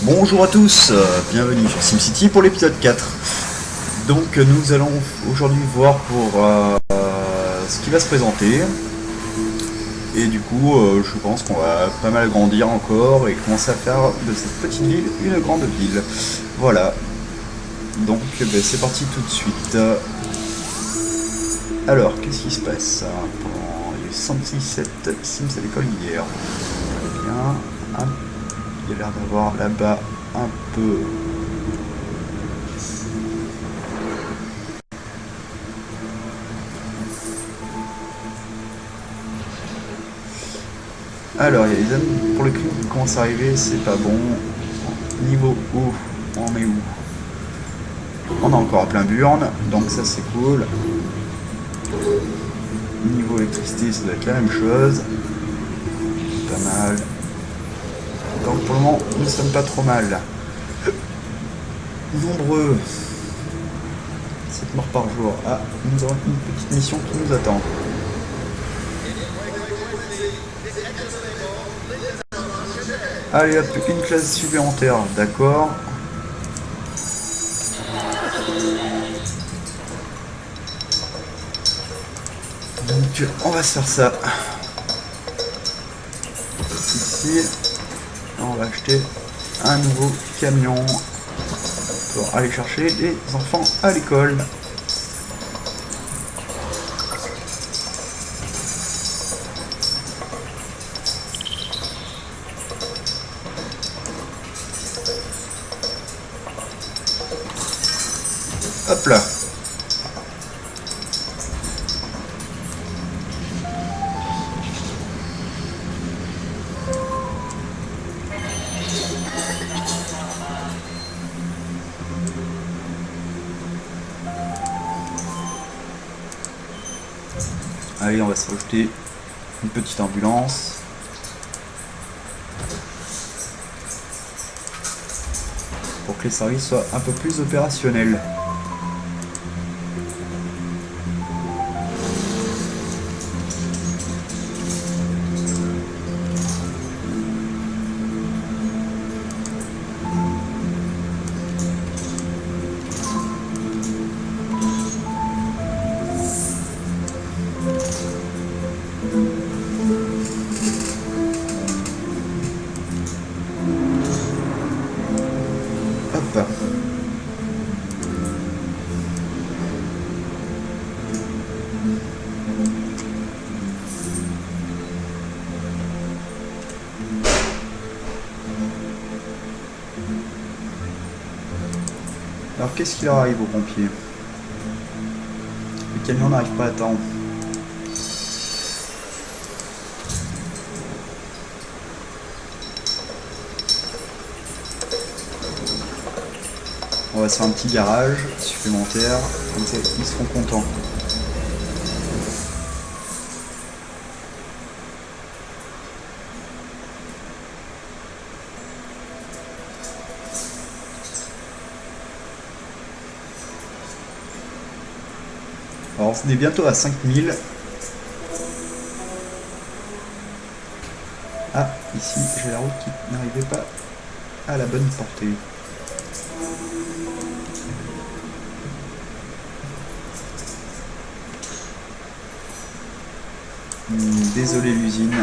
Bonjour à tous, bienvenue sur SimCity pour l'épisode 4. Donc nous allons aujourd'hui voir pour ce qui va se présenter. Et du coup je pense qu'on va pas mal grandir encore et commencer à faire de cette petite ville une grande ville. Voilà. Donc c'est parti tout de suite. Alors, qu'est-ce qui se passe? Il y a eu 167 Sims à l'école hier. Très bien. Il y a l'air d'avoir là-bas un peu... Alors, il y a les hommes pour le crime qui commencent à arriver, c'est pas bon. Niveau où? On est où? On a encore à plein burn, donc ça c'est cool. Niveau électricité, ça doit être la même chose. Pas mal. Donc pour le moment, nous ne sommes pas trop mal. Nombreux. 7 morts par jour. Ah, nous avons une petite mission qui nous attend. Allez hop, une classe supplémentaire, d'accord. Donc on va se faire ça. Ici, on va acheter un nouveau camion pour aller chercher les enfants à l'école. Hop là. Allez, on va se rajouter une petite ambulance. Pour que les services soient un peu plus opérationnels. Hop. Alors qu'est-ce qui leur arrive aux pompiers? Le camion n'arrive pas à temps. On va se faire un petit garage supplémentaire, comme ça ils seront contents. Alors on est bientôt à 5000. Ah, ici j'ai la route qui n'arrivait pas à la bonne portée. Désolé l'usine.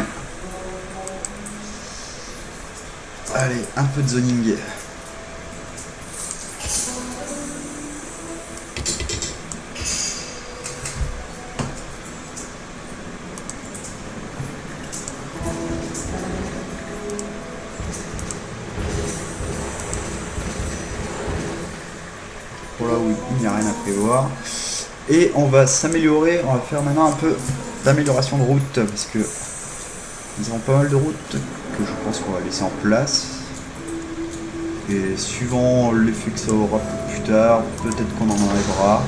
Allez, un peu de zoning. Voilà, oui, il n'y a rien à prévoir. Et on va s'améliorer, on va faire maintenant un peu d'amélioration de route, parce que nous avons pas mal de routes que je pense qu'on va laisser en place. Et suivant l'effet que ça aura plus tard, peut-être qu'on en enlèvera.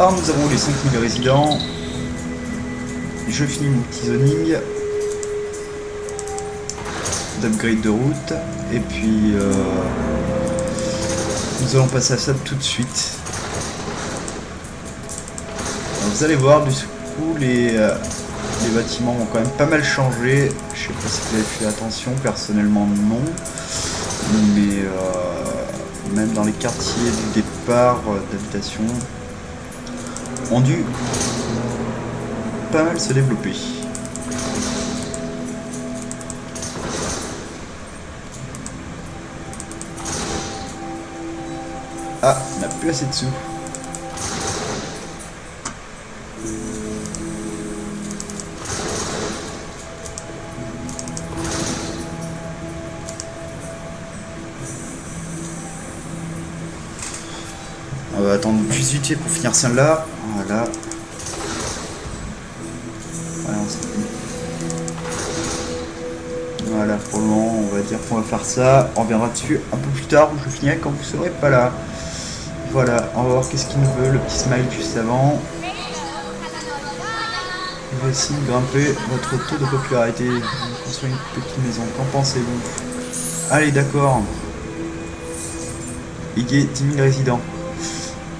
Alors nous avons les 5000 résidents. Je finis mon petit zoning d'upgrade de route. Et puis nous allons passer à ça tout de suite. Alors, vous allez voir, du coup les bâtiments ont quand même pas mal changé. Je sais pas si vous avez fait attention, personnellement non. Mais même dans les quartiers du départ d'habitation ont dû pas mal se développer. Ah, on n'a plus assez de sous. On va attendre plus vite pour finir celle-là. Voilà. Voilà, pour le moment, on va dire qu'on va faire ça. On reviendra dessus un peu plus tard, où je finirai quand vous serez pas là. Voilà, on va voir qu'est-ce qu'il nous veut, le petit smile juste avant. Voici grimper votre taux de popularité. Construire une petite maison, qu'en pensez-vous? Allez, d'accord. Il y a 10 000 résidents.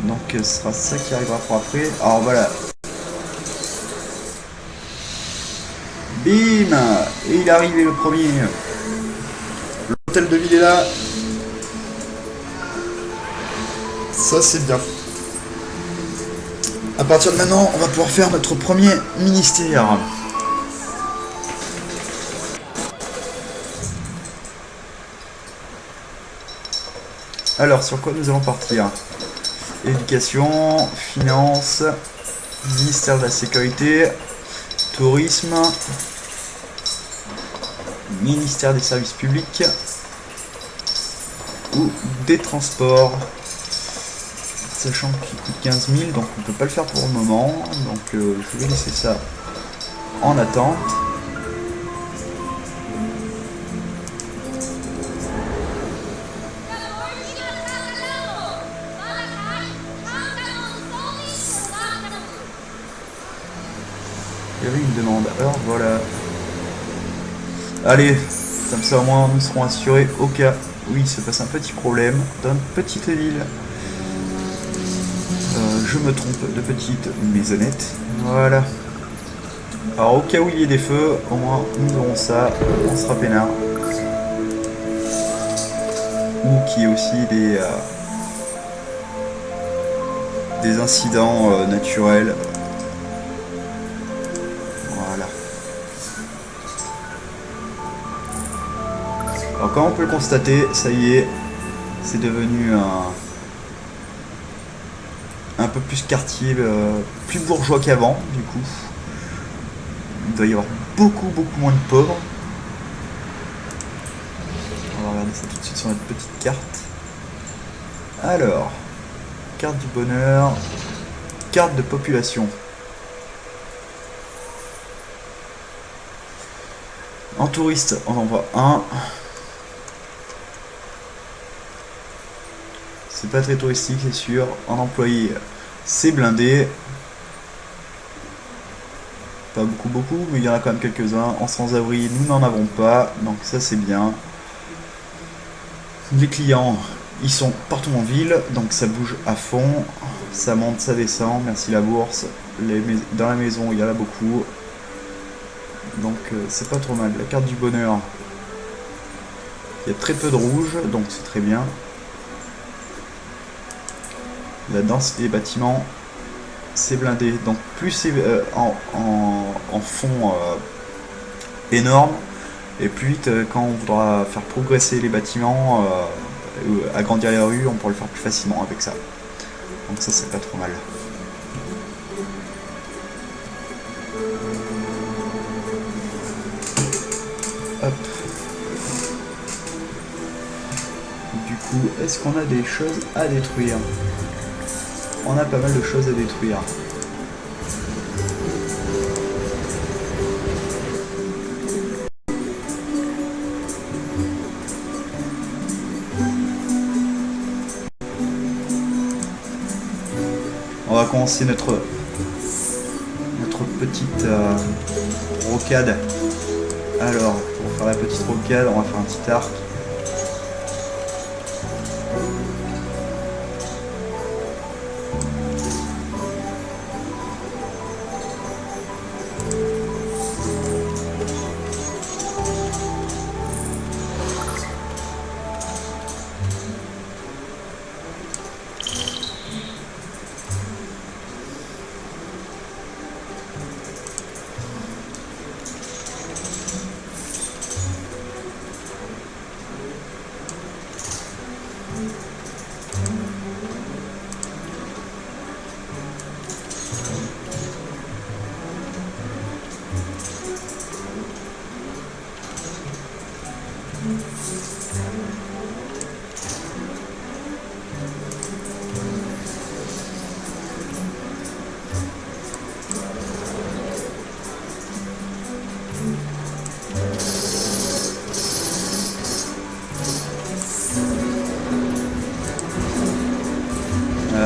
Donc ce sera ça qui arrivera pour après. Alors voilà. Bim! Et il est arrivé le premier. L'hôtel de ville est là. Ça c'est bien. À partir de maintenant, on va pouvoir faire notre premier ministère. Alors, sur quoi nous allons partir? Éducation, finance, ministère de la sécurité, tourisme, ministère des services publics ou des transports. Sachant qu'il coûte 15 000, donc on peut pas le faire pour le moment. Donc je vais laisser ça en attente. Il y avait une demande, alors voilà. Allez, comme ça au moins nous serons assurés au cas où il se passe un petit problème dans une petite ville. Je me trompe de petite maisonnette. Voilà. Alors au cas où il y ait des feux, au moins nous aurons ça, on sera peinard. Ou qu'il y ait aussi des incidents naturels. Voilà. Alors comme on peut le constater, ça y est, c'est devenu un peu plus quartier, plus bourgeois qu'avant, du coup. Il doit y avoir beaucoup moins de pauvres. On va regarder ça tout de suite sur notre petite carte. Alors, carte du bonheur, carte de population. En touriste, on en voit un. C'est pas très touristique, c'est sûr. En employé, c'est blindé. Pas beaucoup, mais il y en a quand même quelques-uns. En sans-abri, nous n'en avons pas, donc ça c'est bien. Les clients, ils sont partout en ville, donc ça bouge à fond. Ça monte, ça descend, merci la bourse. Dans la maison, il y en a beaucoup. Donc c'est pas trop mal. La carte du bonheur, il y a très peu de rouge, donc c'est très bien. La densité des bâtiments, c'est blindé, donc plus c'est en fond énorme, et plus vite quand on voudra faire progresser les bâtiments, agrandir les rues, on pourra le faire plus facilement avec ça. Donc ça c'est pas trop mal. Hop. Du coup, est-ce qu'on a des choses à détruire? On a pas mal de choses à détruire. On va commencer notre petite rocade. Alors, pour faire la petite rocade, on va faire un petit arc.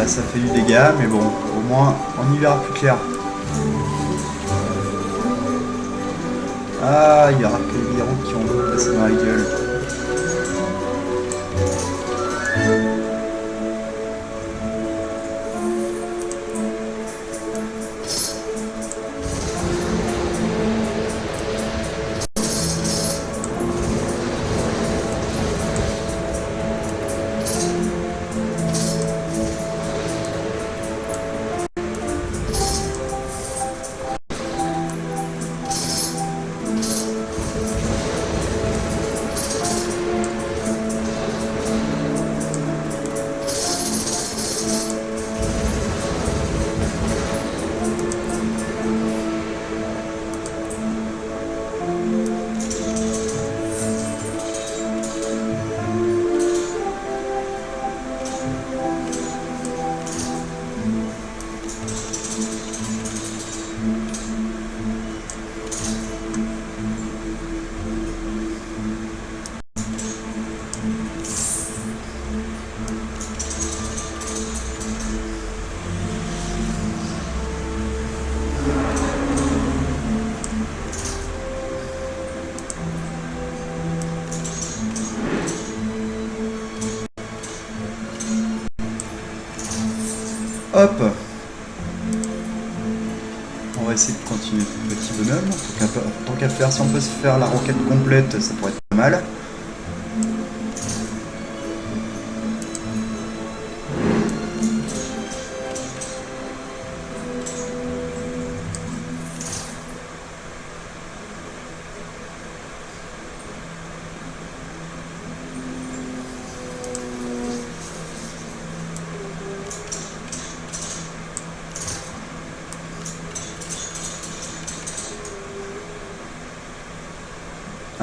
Ça fait du dégât, mais bon, au moins on y verra plus clair. Ah, il y aura que les héros qui ont passé dans la gueule. Hop. On va essayer de continuer le petit bonhomme. Tant qu'à faire, si on peut se faire la roquette complète, ça pourrait être pas mal.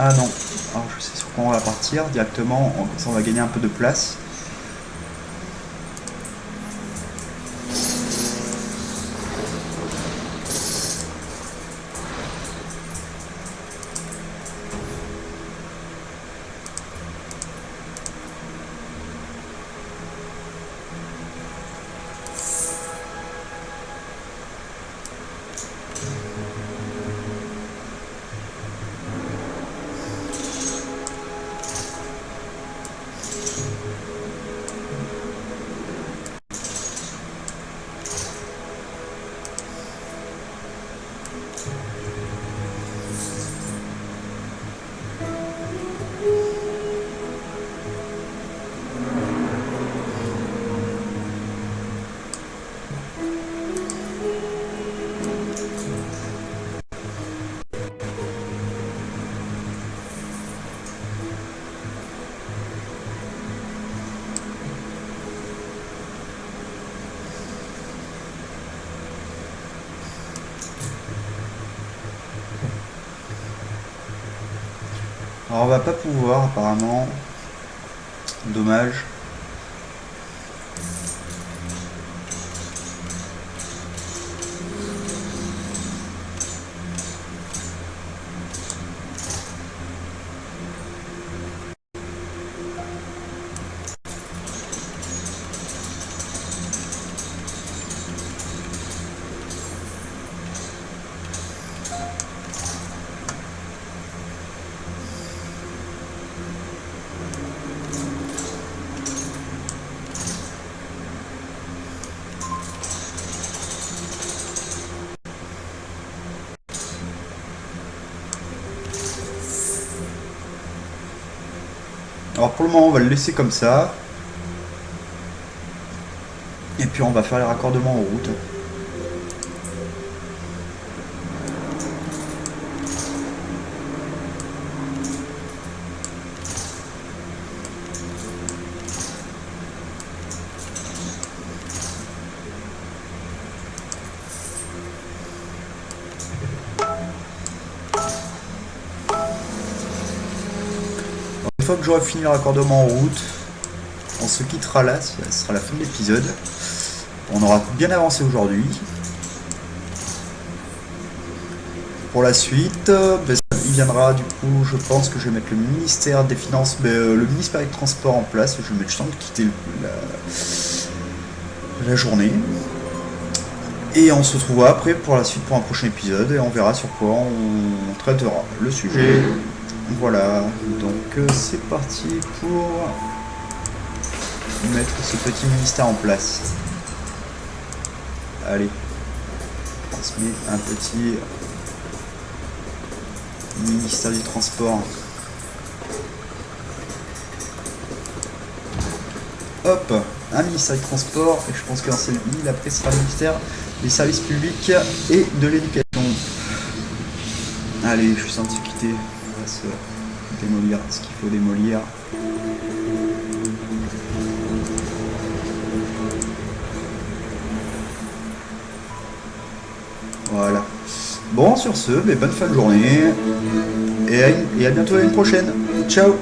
Ah non, alors je sais sur quoi on va partir directement, comme ça on va gagner un peu de place. Alors on va pas pouvoir apparemment. Dommage. Alors pour le moment on va le laisser comme ça. Et puis on va faire les raccordements en route. Une fois que j'aurai fini le raccordement en route, on se quittera là, ce sera la fin de l'épisode. On aura bien avancé aujourd'hui. Pour la suite, il viendra du coup, je pense que je vais mettre le ministère des Finances, le ministère des Transports en place. Je vais mettre juste de quitter la journée. Et on se retrouvera après pour la suite pour un prochain épisode et on verra sur quoi on traitera le sujet. Voilà, donc c'est parti pour mettre ce petit ministère en place. Allez, on se met un petit ministère du transport. Hop, un ministère du transport, et je pense que dans cette ville, après sera le ministère des services publics et de l'éducation. Allez, je suis sans de se quitter. On va se démolir ce qu'il faut démolir. Voilà. Bon, sur ce, bonne fin de journée. Et à bientôt à une prochaine. Ciao.